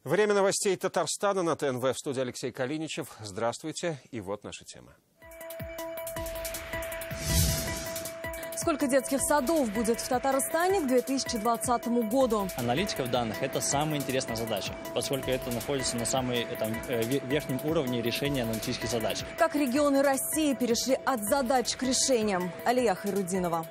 Время новостей Татарстана на ТНВ. В студии Алексей Калиничев. Здравствуйте. И вот наша тема. Сколько детских садов будет в Татарстане к 2020 году? Аналитика данных – это самая интересная задача, поскольку это находится на самом верхнем уровне решения аналитических задач. Как регионы России перешли от задач к решениям? Алия Хайрудинова.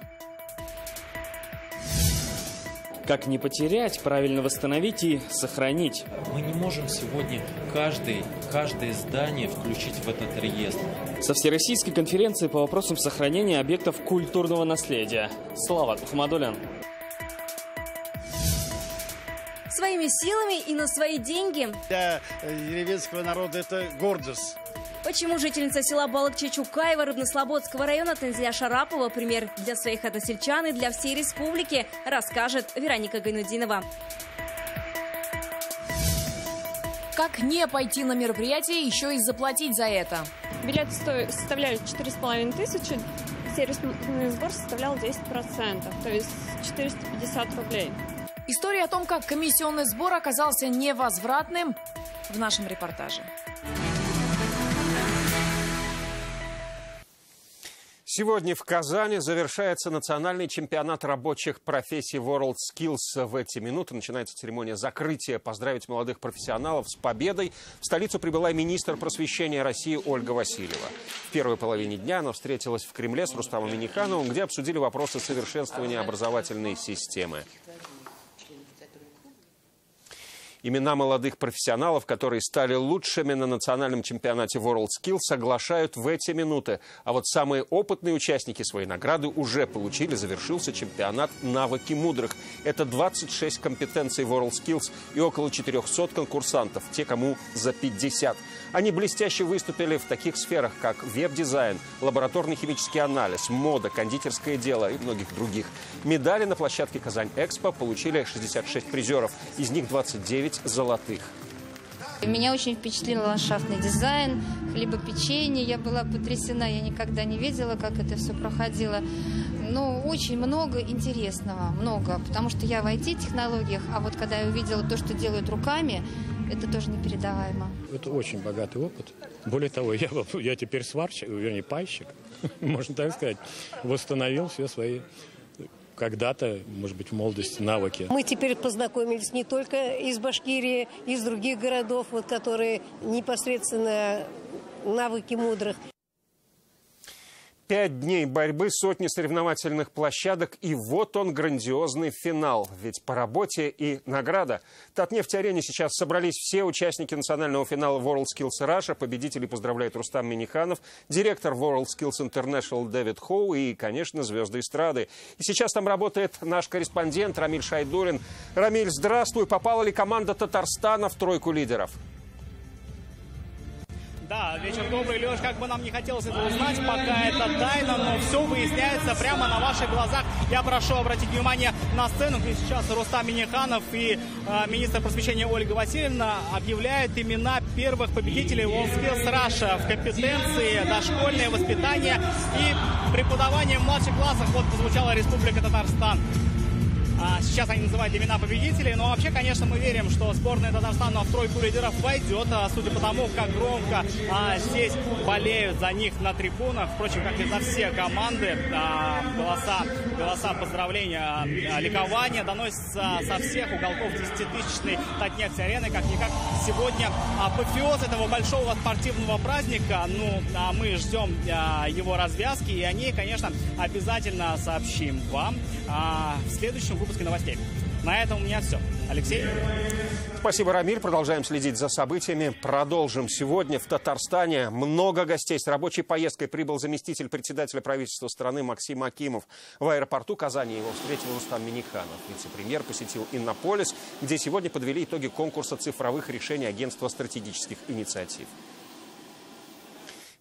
Как не потерять, правильно восстановить и сохранить. Мы не можем сегодня каждое здание включить в этот реестр. Со Всероссийской конференции по вопросам сохранения объектов культурного наследия. Салават Мухаммадуллин. Своими силами и на свои деньги. Для деревенского народа это гордость. Почему жительница села Балык-Чечукаева Рыбнослободского района Танзия Шарапова пример для своих односельчан и для всей республики, расскажет Вероника Гайнудинова. Как не пойти на мероприятие, еще и заплатить за это? Билеты составляли 4500, сервисный сбор составлял 10%, то есть 450 рублей. История о том, как комиссионный сбор оказался невозвратным, в нашем репортаже. Сегодня в Казани завершается национальный чемпионат рабочих профессий WorldSkills. В эти минуты начинается церемония закрытия. Поздравить молодых профессионалов с победой в столицу прибыла министр просвещения России Ольга Васильева. В первой половине дня она встретилась в Кремле с Рустамом Миннихановым, где обсудили вопросы совершенствования образовательной системы. Имена молодых профессионалов, которые стали лучшими на национальном чемпионате WorldSkills, оглашают в эти минуты. А вот самые опытные участники свои награды уже получили. Завершился чемпионат «Навыки мудрых». Это 26 компетенций WorldSkills и около 400 конкурсантов, те, кому за 50. Они блестяще выступили в таких сферах, как веб-дизайн, лабораторный химический анализ, мода, кондитерское дело и многих других. Медали на площадке «Казань-Экспо» получили 66 призеров, из них 29 золотых. Меня очень впечатлил ландшафтный дизайн, хлебопечение. Я была потрясена, я никогда не видела, как это все проходило. Но очень много интересного, потому что я в IT-технологиях, а вот когда я увидела то, что делают руками, это тоже непередаваемо. Это очень богатый опыт. Более того, я теперь сварщик, вернее, пайщик, можно так сказать, восстановил все свои когда-то, может быть, в молодости навыки. Мы теперь познакомились не только из Башкирии, из других городов, которые непосредственно навыки мудрых. 5 дней борьбы, сотни соревновательных площадок, и вот он, грандиозный финал. Ведь по работе и награда. В Татнефть-арене сейчас собрались все участники национального финала WorldSkills Russia. Победителей поздравляет Рустам Минниханов, директор WorldSkills International Дэвид Хоу и, конечно, звезды эстрады. И сейчас там работает наш корреспондент Рамиль Шайдуллин. Рамиль, здравствуй. Попала ли команда Татарстана в тройку лидеров? Да, вечер добрый, Леш, как бы нам не хотелось это узнать, пока это тайна, но все выясняется прямо на ваших глазах. Я прошу обратить внимание на сцену, где сейчас Рустам Минниханов и министр просвещения Ольга Васильевна объявляют имена первых победителей WorldSkills Russia в компетенции дошкольное воспитание и преподавание в младших классах. Вот прозвучала Республика Татарстан. Сейчас они называют имена победителей, но вообще, конечно, мы верим, что сборная Татарстана в тройку лидеров войдет, судя по тому, как громко здесь болеют за них на трибунах, впрочем, как и за все команды, голоса поздравления, ликования доносятся со всех уголков 10-тысячной Татнефть-арены, как-никак сегодня апофеоз этого большого спортивного праздника, мы ждем его развязки, и о ней, конечно, обязательно сообщим вам в следующем выпуске новостей. На этом у меня все. Алексей. Спасибо, Рамиль. Продолжаем следить за событиями. Продолжим. Сегодня в Татарстане много гостей. С рабочей поездкой прибыл заместитель председателя правительства страны Максим Акимов. В аэропорту Казани его встретил Рустам Минниханов. Вице-премьер посетил Иннополис, где сегодня подвели итоги конкурса цифровых решений Агентства стратегических инициатив.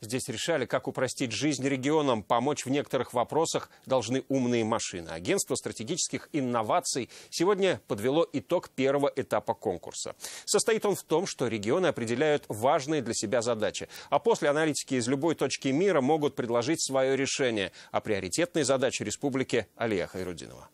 Здесь решали, как упростить жизнь регионам, помочь в некоторых вопросах должны умные машины. Агентство стратегических инноваций сегодня подвело итог первого этапа конкурса. Состоит он в том, что регионы определяют важные для себя задачи, а после аналитики из любой точки мира могут предложить свое решение. А приоритетные задачи республики Алия Хайрудинова.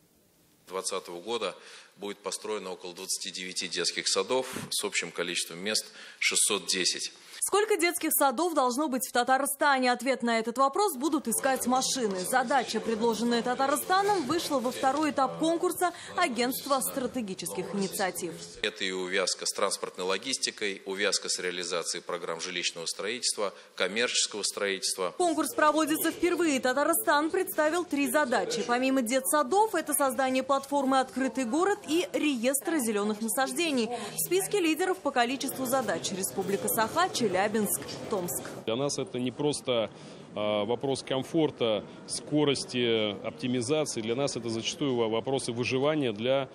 2020 года будет построено около 29 детских садов с общим количеством мест 610. Сколько детских садов должно быть в Татарстане? Ответ на этот вопрос будут искать машины. Задача, предложенная Татарстаном, вышла во второй этап конкурса Агентства стратегических инициатив. Это и увязка с транспортной логистикой, увязка с реализацией программ жилищного строительства, коммерческого строительства. Конкурс проводится впервые. Татарстан представил 3 задачи. Помимо детсадов, это создание платформы «Открытый город» и реестра зеленых насаждений. В списке лидеров по количеству задач Республика Саха, Челябинск, Томск. Для нас это не просто вопрос комфорта, скорости, оптимизации. Для нас это зачастую вопросы выживания для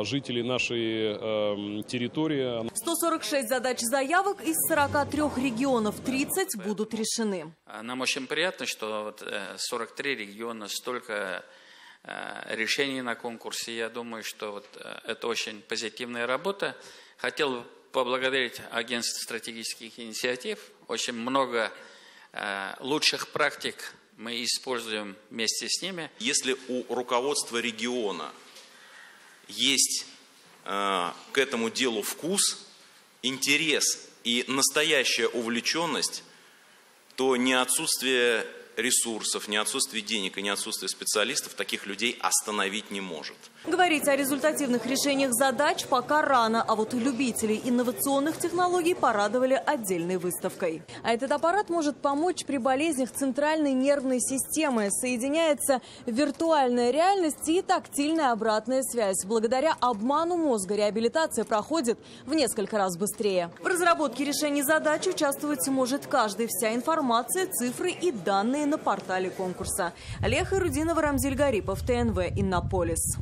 жителей нашей территории. 146 задач заявок из 43 регионов, 30 будут решены. Нам очень приятно, что 43 региона, столько решений на конкурсе. Я думаю, что это очень позитивная работа. Хотел поблагодарить Агентство стратегических инициатив. Очень много лучших практик мы используем вместе с ними. Если у руководства региона есть к этому делу вкус, интерес и настоящая увлеченность, то не отсутствие ресурсов, не отсутствие денег и не отсутствие специалистов таких людей остановить не может. Говорить о результативных решениях задач пока рано, а вот любителей инновационных технологий порадовали отдельной выставкой. А этот аппарат может помочь при болезнях центральной нервной системы. Соединяется виртуальная реальность и тактильная обратная связь. Благодаря обману мозга реабилитация проходит в несколько раз быстрее. В разработке решений задач участвовать может каждый. Вся информация, цифры и данные на портале конкурса. Олег Ирудинова, Рамзиль Гарипов, ТНВ, Иннополис.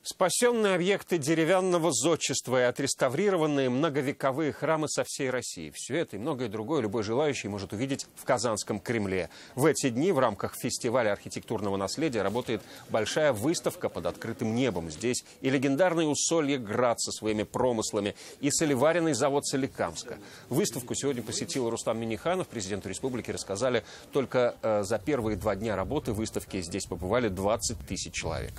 Спасенные объекты деревянного зодчества и отреставрированные многовековые храмы со всей России. Все это и многое другое любой желающий может увидеть в Казанском Кремле. В эти дни в рамках фестиваля архитектурного наследия работает большая выставка под открытым небом. Здесь и легендарное усолье Град со своими промыслами, и солеваренный завод Соликамска. Выставку сегодня посетил Рустам Минниханов. Президенту республики рассказали, только за первые 2 дня работы выставки здесь побывали 20 тысяч человек.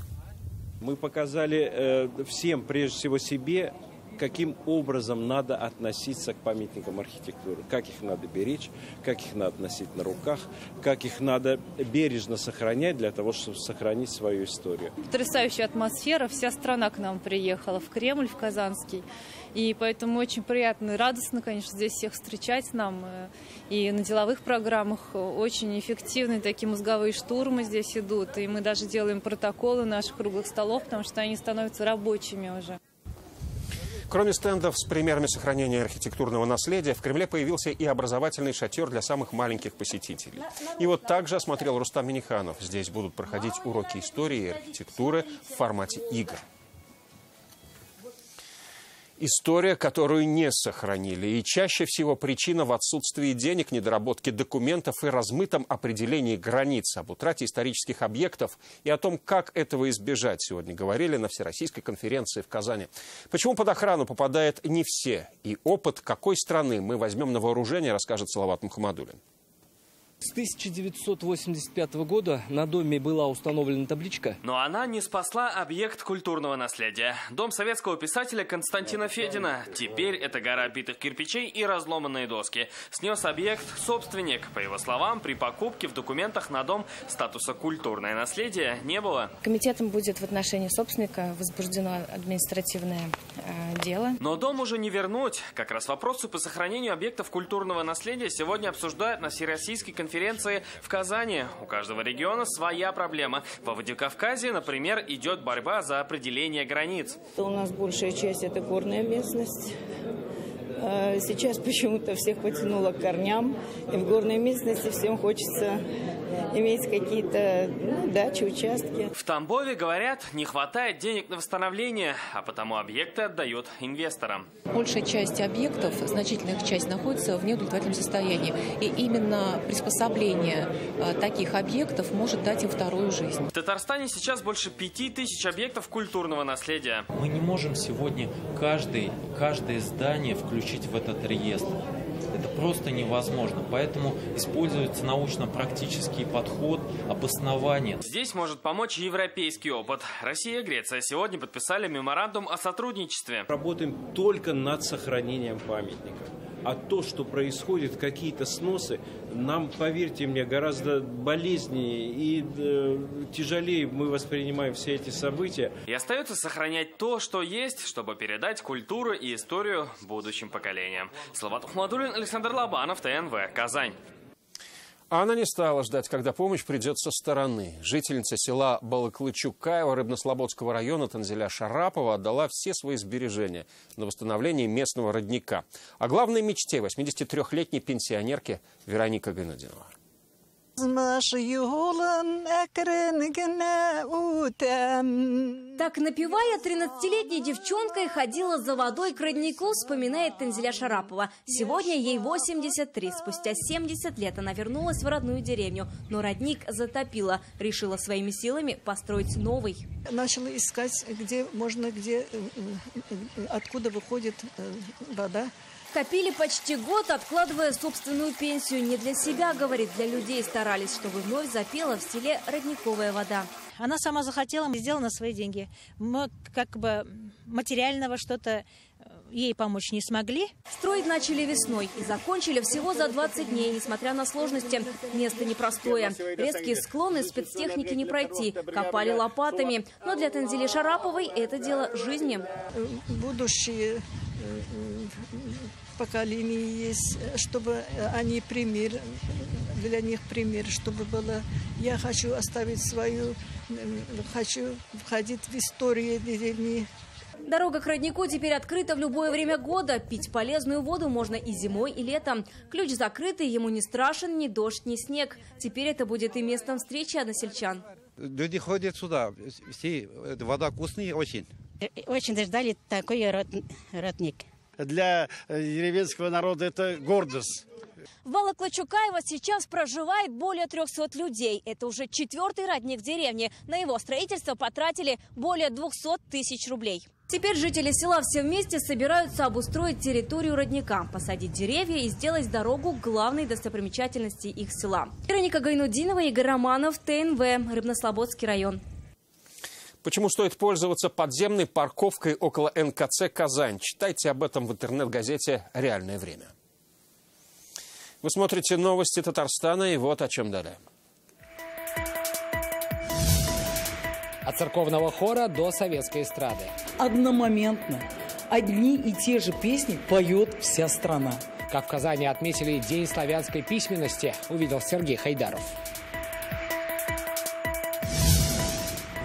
Мы показали всем, прежде всего себе, каким образом надо относиться к памятникам архитектуры. Как их надо беречь, как их надо носить на руках, как их надо бережно сохранять для того, чтобы сохранить свою историю. Потрясающая атмосфера. Вся страна к нам приехала в Кремль, в Казанский. И поэтому очень приятно и радостно, конечно, здесь всех встречать нам. И на деловых программах очень эффективные такие мозговые штурмы здесь идут. И мы даже делаем протоколы наших круглых столов, потому что они становятся рабочими уже. Кроме стендов с примерами сохранения архитектурного наследия, в Кремле появился и образовательный шатер для самых маленьких посетителей. И вот также осмотрел Рустам Минниханов. Здесь будут проходить уроки истории и архитектуры в формате игр. История, которую не сохранили. И чаще всего причина в отсутствии денег, недоработке документов и размытом определении границ. Об утрате исторических объектов и о том, как этого избежать, сегодня говорили на Всероссийской конференции в Казани. Почему под охрану попадают не все? И опыт какой страны мы возьмем на вооружение, расскажет Салават Мухаммадуллин. С 1985 года на доме была установлена табличка. Но она не спасла объект культурного наследия. Дом советского писателя Константина Федина. Теперь это гора битых кирпичей и разломанные доски. Снес объект собственник. По его словам, при покупке в документах на дом статуса «культурное наследие» не было. Комитетом будет в отношении собственника возбуждено административное дело. Но дом уже не вернуть. Как раз вопросы по сохранению объектов культурного наследия сегодня обсуждают на Всероссийской конференции в Казани. У каждого региона своя проблема. Во Владикавказе, например, идет борьба за определение границ. У нас большая часть – это горная местность. Сейчас почему-то всех потянуло к корням. И в горной местности всем хочется иметь какие-то дачи, участки. В Тамбове, говорят, не хватает денег на восстановление, а потому объекты отдают инвесторам. Большая часть объектов, значительная их часть, находится в неудовлетворительном состоянии. И именно приспособление таких объектов может дать им вторую жизнь. В Татарстане сейчас больше 5000 объектов культурного наследия. Мы не можем сегодня каждое здание включить в этот реестр. это просто невозможно. Поэтому используется научно-практический подход, обоснование. Здесь может помочь европейский опыт. Россия и Греция сегодня подписали меморандум о сотрудничестве. Работаем только над сохранением памятников. А то, что происходит, какие-то сносы, нам, поверьте мне, гораздо болезненнее и тяжелее мы воспринимаем все эти события. И остается сохранять то, что есть, чтобы передать культуру и историю будущим поколениям. Салават Ухмадуллин, Александр Лобанов, ТНВ, Казань. Она не стала ждать, когда помощь придет со стороны. Жительница села Балаклычукаева Рыбнослободского района Танзиля Шарапова отдала все свои сбережения на восстановление местного родника. О главной мечте 83-летней пенсионерки Вероника Гайнудинова. Так, напевая, 13-летней девчонкой ходила за водой к роднику, вспоминает Танзиля Шарапова. Сегодня ей 83. Спустя 70 лет она вернулась в родную деревню, но родник затопило. Решила своими силами построить новый. Начала искать, откуда выходит вода. Копили почти год, откладывая собственную пенсию. Не для себя, говорит, для людей старались, чтобы вновь запела в селе родниковая вода. Она сама захотела, мы сделали на свои деньги. Мы материального что-то ей помочь не смогли. Строить начали весной и закончили всего за 20 дней, несмотря на сложности. Место непростое. Резкие склоны спецтехники не пройти. Копали лопатами. Но для Танзили Шараповой это дело жизни. Будущие поколения есть, чтобы они для них пример, чтобы было. Я хочу оставить хочу входить в историю деревни. Дорога к роднику теперь открыта в любое время года. Пить полезную воду можно и зимой, и летом. Ключ закрытый, ему не страшен ни дождь, ни снег. Теперь это будет и местом встречи односельчан. Люди ходят сюда, вода вкусная очень. Очень ждали такой родник. Для деревенского народа это гордость. В Балаклычукаево сейчас проживает более 300 людей. Это уже 4-й родник в деревне. На его строительство потратили более 200 тысяч рублей. Теперь жители села все вместе собираются обустроить территорию родника, посадить деревья и сделать дорогу к главной достопримечательности их села. Вероника Гайнудинова, Игорь Романов, ТНВ, Рыбнослободский район. Почему стоит пользоваться подземной парковкой около НКЦ «Казань»? Читайте об этом в интернет-газете «Реальное время». Вы смотрите новости Татарстана, и вот о чем далее. От церковного хора до советской эстрады. Одномоментно одни и те же песни поет вся страна. Как в Казани отметили День славянской письменности, увидел Сергей Хайдаров.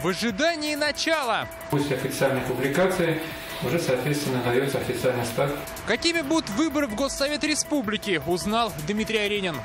В ожидании начала. После официальной публикации уже, соответственно, дается официальный старт. Какими будут выборы в Госсовет Республики, узнал Дмитрий Аренин.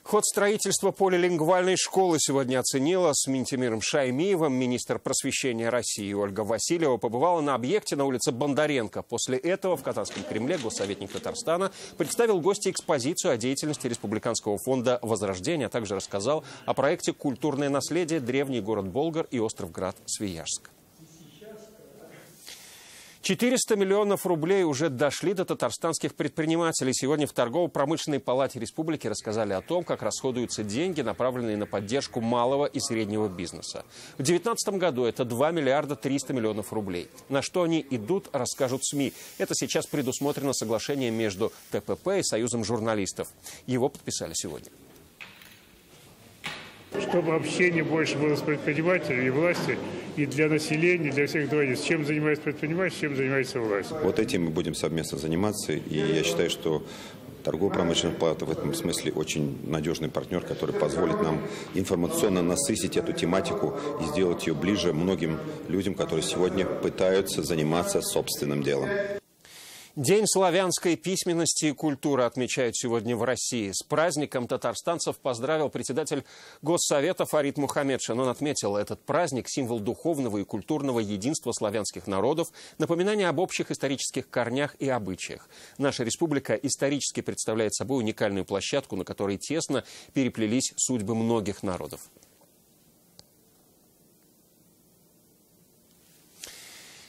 Ход строительства полилингвальной школы сегодня оценила с Минтимиром Шаймиевым. Министр просвещения России Ольга Васильева побывала на объекте на улице Бондаренко. После этого в Казанском Кремле госсоветник Татарстана представил гостю экспозицию о деятельности Республиканского фонда Возрождения, а также рассказал о проекте «Культурное наследие. Древний город Болгар и остров Град-Свияжск». 400 миллионов рублей уже дошли до татарстанских предпринимателей. Сегодня в Торгово-промышленной палате республики рассказали о том, как расходуются деньги, направленные на поддержку малого и среднего бизнеса. В 2019 году это 2 миллиарда 300 миллионов рублей. На что они идут, расскажут СМИ. Это сейчас предусмотрено соглашением между ТПП и Союзом журналистов. Его подписали сегодня. Чтобы общение больше было с предпринимателями и властью, и для населения, и для всех двоих. Чем занимается предприниматель, чем занимается власть. Вот этим мы будем совместно заниматься. И я считаю, что торгово-промышленная палата в этом смысле очень надежный партнер, который позволит нам информационно насытить эту тематику и сделать ее ближе многим людям, которые сегодня пытаются заниматься собственным делом. День славянской письменности и культуры отмечают сегодня в России. С праздником татарстанцев поздравил председатель Госсовета Фарид Мухаммедшин. Он отметил, этот праздник – символ духовного и культурного единства славянских народов, напоминание об общих исторических корнях и обычаях. Наша республика исторически представляет собой уникальную площадку, на которой тесно переплелись судьбы многих народов.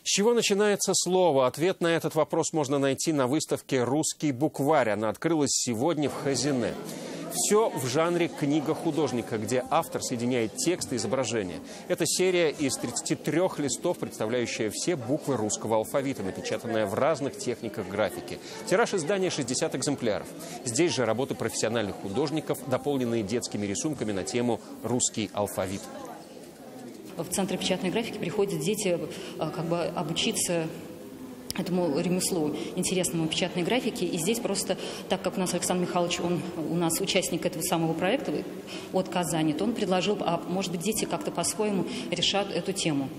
С чего начинается слово? Ответ на этот вопрос можно найти на выставке «Русский букварь». Она открылась сегодня в Хазине. Все в жанре книга художника, где автор соединяет текст и изображение. Это серия из 33 листов, представляющая все буквы русского алфавита, напечатанная в разных техниках графики. Тираж издания 60 экземпляров. Здесь же работы профессиональных художников, дополненные детскими рисунками на тему «Русский алфавит». В Центр печатной графики приходят дети обучиться этому ремеслу, интересному печатной графике. И здесь просто, так как у нас Александр Михайлович, он у нас участник этого самого проекта от Казани, то он предложил, а может быть, дети как-то по-своему решат эту тему.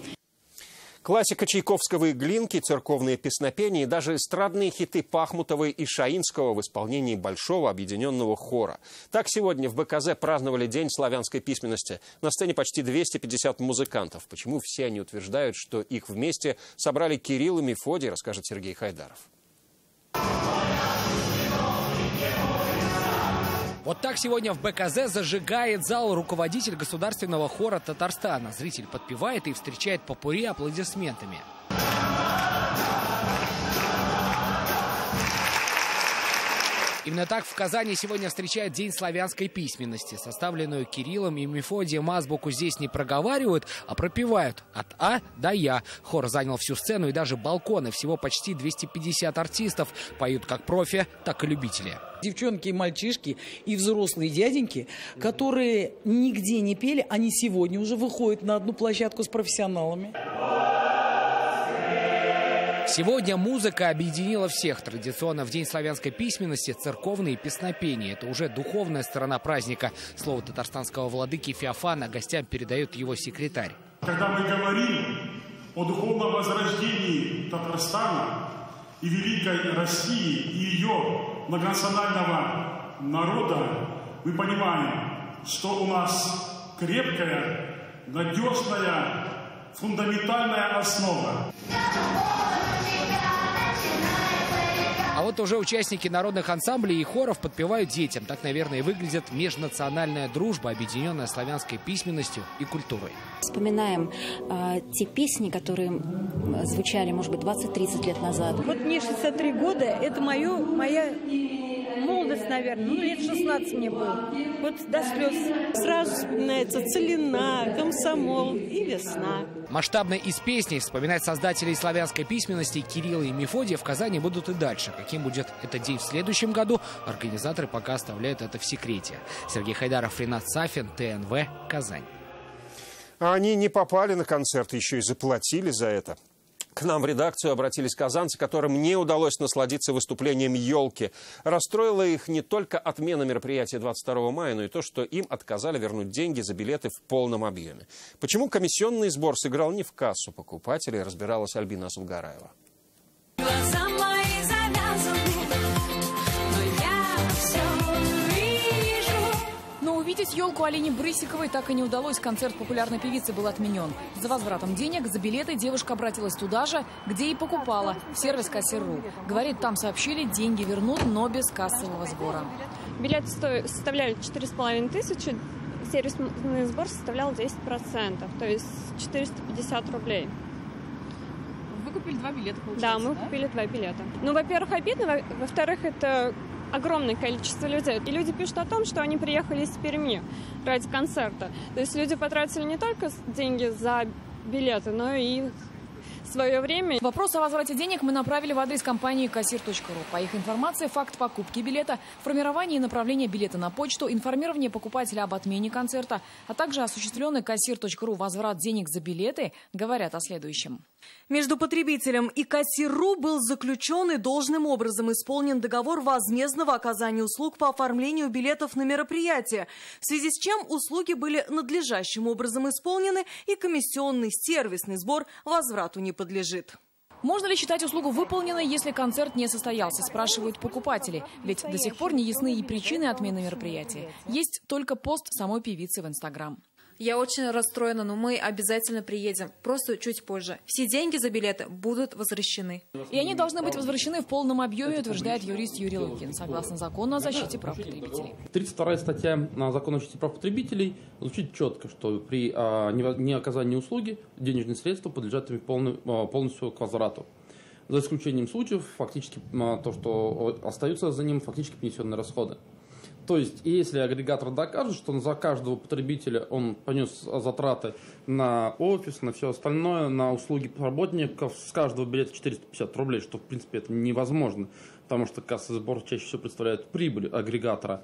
Классика Чайковского и Глинки, церковные песнопения и даже эстрадные хиты Пахмутовой и Шаинского в исполнении большого объединенного хора. Так сегодня в БКЗ праздновали День славянской письменности. На сцене почти 250 музыкантов. Почему все они утверждают, что их вместе собрали Кирилл и Мефодий, расскажет Сергей Хайдаров. Вот так сегодня в БКЗ зажигает зал руководитель государственного хора Татарстана. Зритель подпевает и встречает попурри аплодисментами. Именно так в Казани сегодня встречают День славянской письменности. Составленную Кириллом и Мефодием азбуку здесь не проговаривают, а пропевают от А до Я. Хор занял всю сцену и даже балконы. Всего почти 250 артистов. Поют как профи, так и любители. Девчонки и мальчишки, и взрослые дяденьки, которые нигде не пели, они сегодня уже выходят на одну площадку с профессионалами. Сегодня музыка объединила всех. Традиционно в День славянской письменности церковные песнопения. Это уже духовная сторона праздника. Слово татарстанского владыки Феофана гостям передает его секретарь. Когда мы говорим о духовном возрождении Татарстана и великой России и ее многонационального народа, мы понимаем, что у нас крепкая, надежная, фундаментальная основа. А вот уже участники народных ансамблей и хоров подпевают детям. Так, наверное, и выглядит межнациональная дружба, объединенная славянской письменностью и культурой. Вспоминаем те песни, которые звучали, может быть, 20-30 лет назад. Вот мне 63 года, это моя молодость, наверное, лет 16 мне было. Вот до слез. Сразу вспоминается целина, комсомол и весна. Масштабно из песней вспоминать создателей славянской письменности Кирилла и Мефодия в Казани будут и дальше. Каким будет этот день в следующем году, организаторы пока оставляют это в секрете. Сергей Хайдаров, Ренат Сафин, ТНВ, Казань. А они не попали на концерт, еще и заплатили за это. К нам в редакцию обратились казанцы, которым не удалось насладиться выступлением «Елки». Расстроила их не только отмена мероприятия 22 мая, но и то, что им отказали вернуть деньги за билеты в полном объеме. Почему комиссионный сбор сыграл не в кассу покупателей, разбиралась Альбина Асулгараева. Увидеть елку Алине Брысиковой так и не удалось. Концерт популярной певицы был отменен. За возвратом денег за билеты девушка обратилась туда же, где и покупала, в сервис «Кассир.ру». Говорит, там сообщили, деньги вернут, но без кассового сбора. Билеты составляли 4500, сервисный сбор составлял 10%, то есть 450 рублей. Вы купили 2 билета, получается? Да, мы купили 2 билета. Ну, во-первых, обидно, во-вторых, это огромное количество людей. И люди пишут о том, что они приехали из Перми ради концерта. То есть люди потратили не только деньги за билеты, но и свое время. Вопрос о возврате денег мы направили в адрес компании «Кассир.ру». По их информации, факт покупки билета, формирование и направление билета на почту, информирование покупателя об отмене концерта, а также осуществленный «Кассир.ру» возврат денег за билеты говорят о следующем. Между потребителем и «Кассир.ру» был заключен и должным образом исполнен договор возмездного оказания услуг по оформлению билетов на мероприятие, в связи с чем услуги были надлежащим образом исполнены и комиссионный сервисный сбор возврату не подлежит. Можно ли считать услугу выполненной, если концерт не состоялся, спрашивают покупатели. Ведь до сих пор не ясны и причины отмены мероприятия. Есть только пост самой певицы в Инстаграм. Я очень расстроена, но мы обязательно приедем, просто чуть позже. Все деньги за билеты будут возвращены. И они должны быть возвращены в полном объеме, утверждает юрист Юрий Лукин, согласно закону о защите прав потребителей. 32-я статья закона о защите прав потребителей звучит четко, что при неоказании услуги денежные средства подлежат полностью к возврату. За исключением случаев, фактически то, что остаются за ним, фактически понесенные расходы. То есть, если агрегатор докажет, что за каждого потребителя он понес затраты на офис, на все остальное, на услуги работников, с каждого билета 450 рублей, что, в принципе, это невозможно, потому что кассовый сбор чаще всего представляет прибыль агрегатора,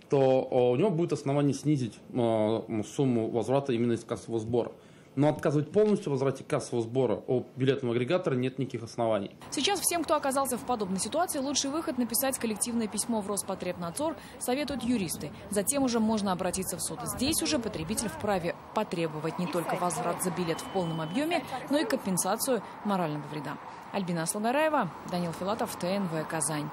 то у него будет основание снизить сумму возврата именно из кассового сбора. Но отказывать полностью в возврате кассового сбора у билетного агрегатора нет никаких оснований. Сейчас всем, кто оказался в подобной ситуации, лучший выход — написать коллективное письмо в Роспотребнадзор, советуют юристы. Затем уже можно обратиться в суд. Здесь уже потребитель вправе потребовать не только возврат за билет в полном объеме, но и компенсацию морального вреда. Альбина Слугараева, Данил Филатов, ТНВ, Казань.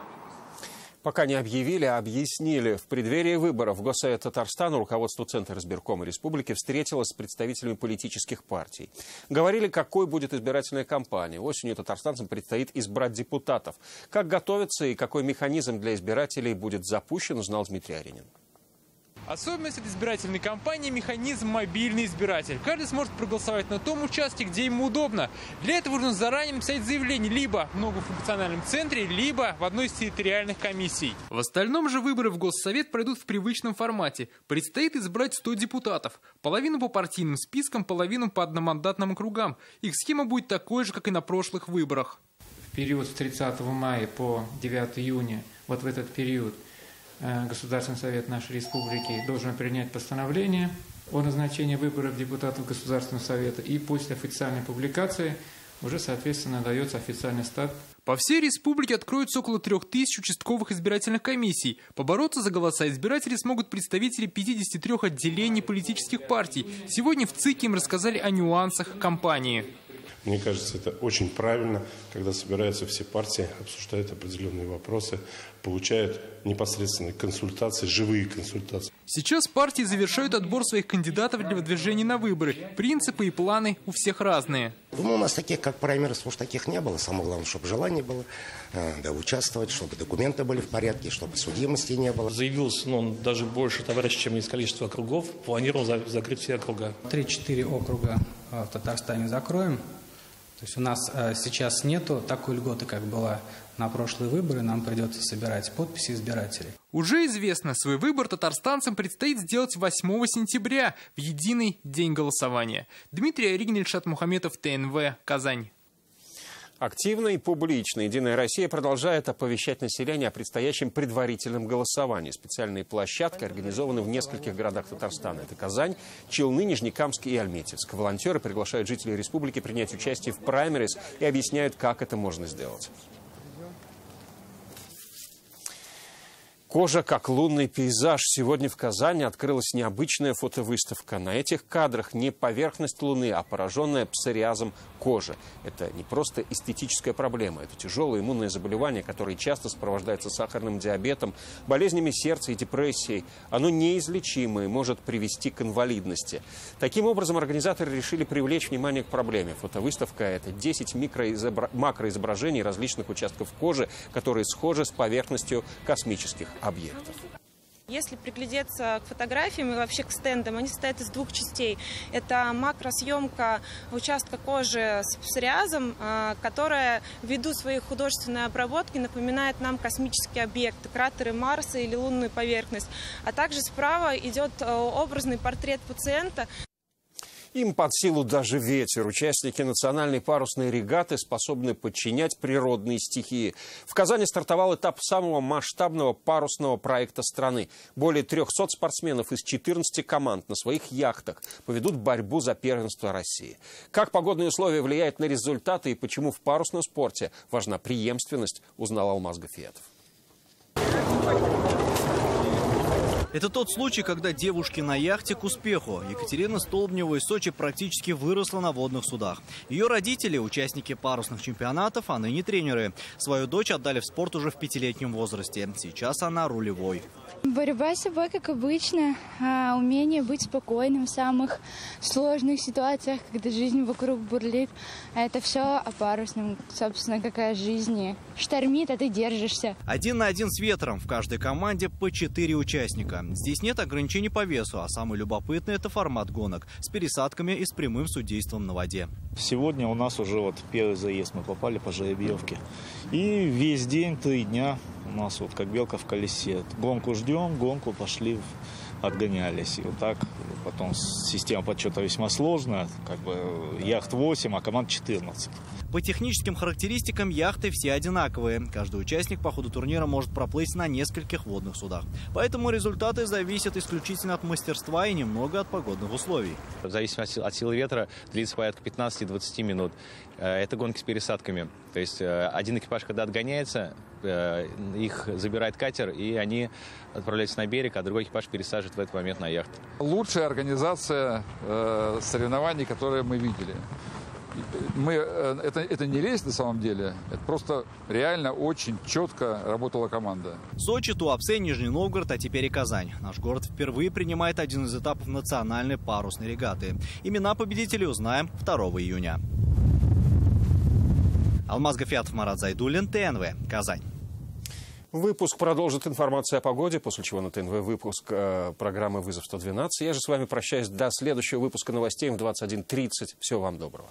Пока не объявили, а объяснили. В преддверии выборов в Госсовет Татарстана руководство Центра избиркома республики встретилось с представителями политических партий. Говорили, какой будет избирательная кампания. Осенью татарстанцам предстоит избрать депутатов. Как готовиться и какой механизм для избирателей будет запущен, узнал Дмитрий Аренин. Особенность этой избирательной кампании – механизм «мобильный избиратель». Каждый сможет проголосовать на том участке, где ему удобно. Для этого нужно заранее написать заявление либо в многофункциональном центре, либо в одной из территориальных комиссий. В остальном же выборы в Госсовет пройдут в привычном формате. Предстоит избрать 100 депутатов. Половину по партийным спискам, половину по одномандатным округам. Их схема будет такой же, как и на прошлых выборах. В период с 30 мая по 9 июня, вот в этот период, Государственный совет нашей республики должен принять постановление о назначении выборов депутатов Государственного совета, и после официальной публикации уже, соответственно, дается официальный старт. По всей республике откроются около 3000 участковых избирательных комиссий. Побороться за голоса избирателей смогут представители 53 отделений политических партий. Сегодня в ЦИКе им рассказали о нюансах кампании. Мне кажется, это очень правильно, когда собираются все партии, обсуждают определенные вопросы, получают непосредственные консультации, живые консультации. Сейчас партии завершают отбор своих кандидатов для выдвижения на выборы. Принципы и планы у всех разные. Думаю, у нас таких, как праймерис, уж таких не было. Самое главное, чтобы желание было участвовать, чтобы документы были в порядке, чтобы судимости не было. Заявился даже больше товарищей, чем из количества округов. Планировал закрыть все округа. 3-4 округа в Татарстане закроем. То есть у нас сейчас нету такой льготы, как была на прошлые выборы. Нам придется собирать подписи избирателей. Уже известно, свой выбор татарстанцам предстоит сделать 8 сентября, в единый день голосования. Дмитрий Аригин, Ильшат Мухаметов, ТНВ, Казань. Активно и публично «Единая Россия» продолжает оповещать население о предстоящем предварительном голосовании. Специальные площадки организованы в нескольких городах Татарстана. Это Казань, Челны, Нижнекамск и Альметьевск. Волонтеры приглашают жителей республики принять участие в праймерис и объясняют, как это можно сделать. Кожа как лунный пейзаж. Сегодня в Казани открылась необычная фотовыставка. На этих кадрах не поверхность Луны, а пораженная псориазом кожа. Это не просто эстетическая проблема. Это тяжелое иммунное заболевание, которое часто сопровождается сахарным диабетом, болезнями сердца и депрессией. Оно неизлечимо и может привести к инвалидности. Таким образом, организаторы решили привлечь внимание к проблеме. Фотовыставка – это 10 макроизображений различных участков кожи, которые схожи с поверхностью космических объектов. Если приглядеться к фотографиям и вообще к стендам, они состоят из двух частей. Это макросъемка участка кожи с псориазом, которая ввиду своей художественной обработки напоминает нам космические объекты, кратеры Марса или лунную поверхность. А также справа идет образный портрет пациента. Им под силу даже ветер. Участники национальной парусной регаты способны подчинять природные стихии. В Казани стартовал этап самого масштабного парусного проекта страны. Более 300 спортсменов из 14 команд на своих яхтах поведут борьбу за первенство России. Как погодные условия влияют на результаты и почему в парусном спорте важна преемственность, узнал Алмаз Гафиятов. Это тот случай, когда девушки на яхте к успеху. Екатерина Столбнева из Сочи практически выросла на водных судах. Ее родители – участники парусных чемпионатов, а ныне тренеры. Свою дочь отдали в спорт уже в 5-летнем возрасте. Сейчас она рулевой. Борьба с собой, как обычно, умение быть спокойным в самых сложных ситуациях, когда жизнь вокруг бурлит. А это все о парусном, собственно, какая жизнь. Штормит, а ты держишься. 1 на 1 с ветром. В каждой команде по 4 участника. Здесь нет ограничений по весу, а самый любопытный – это формат гонок с пересадками и с прямым судейством на воде. Сегодня у нас уже первый заезд, мы попали по жеребьевке. И весь день, 3 дня у нас как белка в колесе. Гонку ждем, гонку пошли, отгонялись. И вот так потом система подсчета весьма сложная. Яхт 8, а команд 14. По техническим характеристикам яхты все одинаковые. Каждый участник по ходу турнира может проплыть на нескольких водных судах. Поэтому результаты зависят исключительно от мастерства и немного от погодных условий. В зависимости от силы ветра длится порядка 15-20 минут. Это гонки с пересадками. То есть один экипаж, когда отгоняется, их забирает катер, и они отправляются на берег, а другой экипаж пересаживает в этот момент на яхту. Лучшая организация соревнований, которые мы видели. Это не рейс на самом деле, это просто реально очень четко работала команда. Сочи, Туапсе, Нижний Новгород, а теперь и Казань. Наш город впервые принимает один из этапов национальной парусной регаты. Имена победителей узнаем 2 июня. Алмаз Гафиатов, Марат Зайдуллин, ТНВ, Казань. Выпуск продолжит информация о погоде, после чего на ТНВ выпуск программы «Вызов 112». Я же с вами прощаюсь до следующего выпуска новостей в 21:30. Всего вам доброго.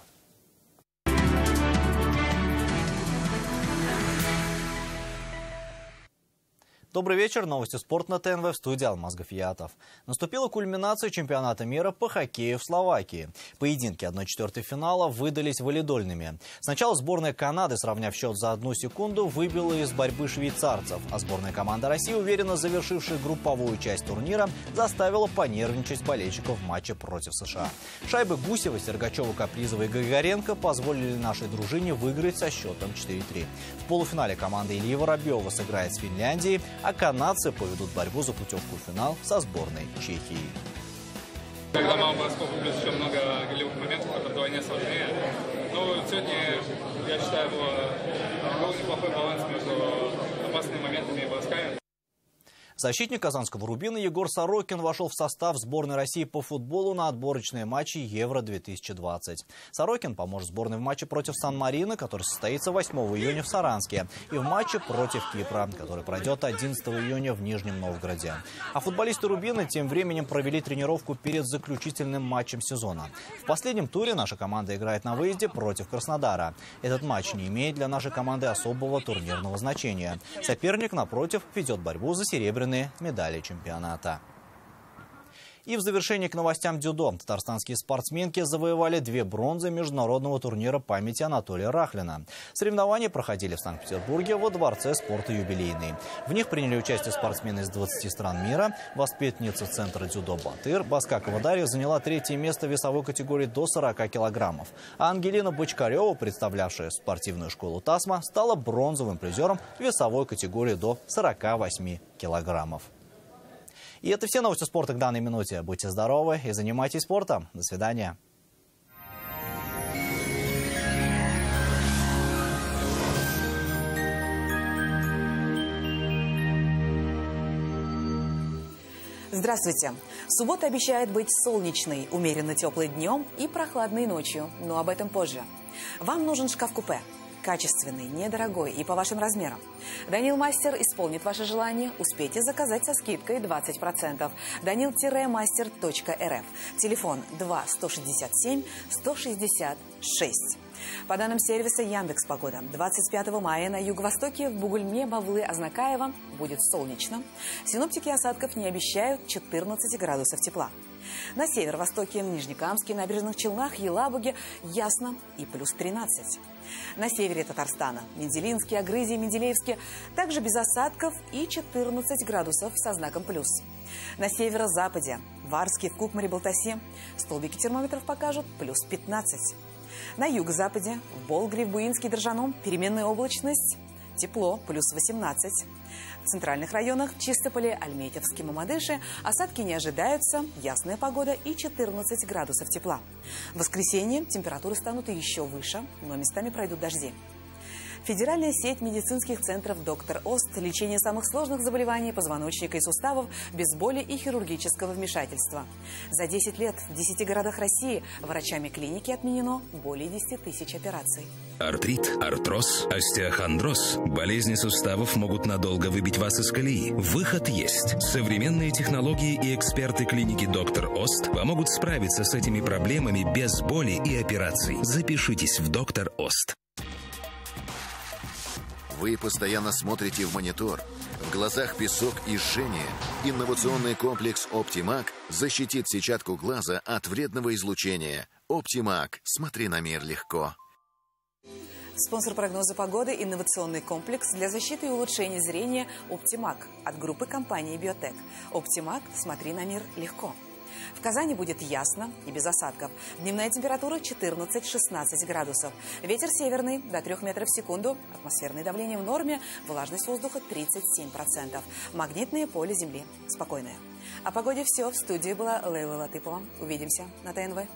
Добрый вечер. Новости спорта на ТНВ, в студии Алмаз Гафиатов. Наступила кульминация чемпионата мира по хоккею в Словакии. Поединки 1/4 финала выдались валидольными. Сначала сборная Канады, сравняв счет за 1 секунду, выбила из борьбы швейцарцев. А сборная команда России, уверенно завершившая групповую часть турнира, заставила понервничать болельщиков в матче против США. Шайбы Гусева, Сергачева, Капризова и Григоренко позволили нашей дружине выиграть со счетом 4-3. В полуфинале команда Ильи Воробьева сыграет с Финляндией, а канадцы поведут борьбу за путевку в финал со сборной Чехии. Когда мало бросков, плюс еще много голевых моментов, это вдвойне сложнее. Но сегодня, я считаю, был неплохой баланс между опасными моментами и бросками. Защитник казанского «Рубина» Егор Сорокин вошел в состав сборной России по футболу на отборочные матчи Евро-2020. Сорокин поможет сборной в матче против Сан-Марино, который состоится 8 июня в Саранске, и в матче против Кипра, который пройдет 11 июня в Нижнем Новгороде. А футболисты «Рубина» тем временем провели тренировку перед заключительным матчем сезона. В последнем туре наша команда играет на выезде против Краснодара. Этот матч не имеет для нашей команды особого турнирного значения. Соперник, напротив, ведет борьбу за серебряные медали чемпионата. И в завершении к новостям дзюдо. Татарстанские спортсменки завоевали 2 бронзы международного турнира памяти Анатолия Рахлина. Соревнования проходили в Санкт-Петербурге во Дворце спорта «Юбилейный». В них приняли участие спортсмены из 20 стран мира. Воспитанница центра дзюдо «Батыр» Баскакова Дарья заняла 3-е место в весовой категории до 40 килограммов. А Ангелина Бочкарева, представлявшая спортивную школу ТАСМА, стала бронзовым призером в весовой категории до 48 килограммов. И это все новости спорта к данной минуте. Будьте здоровы и занимайтесь спортом. До свидания. Здравствуйте. Суббота обещает быть солнечной, умеренно теплой днем и прохладной ночью. Но об этом позже. Вам нужен шкаф-купе. Качественный, недорогой и по вашим размерам. Данил Мастер исполнит ваше желание. Успейте заказать со скидкой 20%. Danil-master.rf. Телефон 2-167-166. По данным сервиса Яндекс.Погода, 25 мая на юго-востоке в Бугульме, Бавлы, Азнакаево будет солнечно. Синоптики осадков не обещают, 14 градусов тепла. На северо-востоке, Нижнекамске, Набережных Челнах, Елабуге ясно и плюс 13. На севере Татарстана, Менделинске, Агрызе, Менделеевске также без осадков и 14 градусов со знаком плюс. На северо-западе, в Арске, в Кукмаре, Балтасе столбики термометров покажут плюс 15. На юго-западе, в Болгре, в Буинске, Дрожжаном переменная облачность тепло, плюс 18. В центральных районах Чистополе, Альметьевске, Мамадыше осадки не ожидаются, ясная погода и 14 градусов тепла. В воскресенье температуры станут еще выше, но местами пройдут дожди. Федеральная сеть медицинских центров «Доктор Ост» – лечение самых сложных заболеваний позвоночника и суставов без боли и хирургического вмешательства. За 10 лет в 10 городах России врачами клиники отменено более 10 тысяч операций. Артрит, артроз, остеохондроз. Болезни суставов могут надолго выбить вас из колеи. Выход есть. Современные технологии и эксперты клиники «Доктор Ост» помогут справиться с этими проблемами без боли и операций. Запишитесь в «Доктор Ост». Вы постоянно смотрите в монитор. В глазах песок и жжение. Инновационный комплекс «Оптимаг» защитит сетчатку глаза от вредного излучения. «Оптимаг». Смотри на мир легко. Спонсор прогноза погоды – инновационный комплекс для защиты и улучшения зрения «Оптимаг» от группы компании «Биотек». «Оптимаг». Смотри на мир легко. В Казани будет ясно и без осадков. Дневная температура 14-16 градусов. Ветер северный до 3 метров в секунду. Атмосферное давление в норме. Влажность воздуха 37%. Магнитное поле Земли спокойное. О погоде все. В студии была Лейла Латыпова. Увидимся на ТНВ.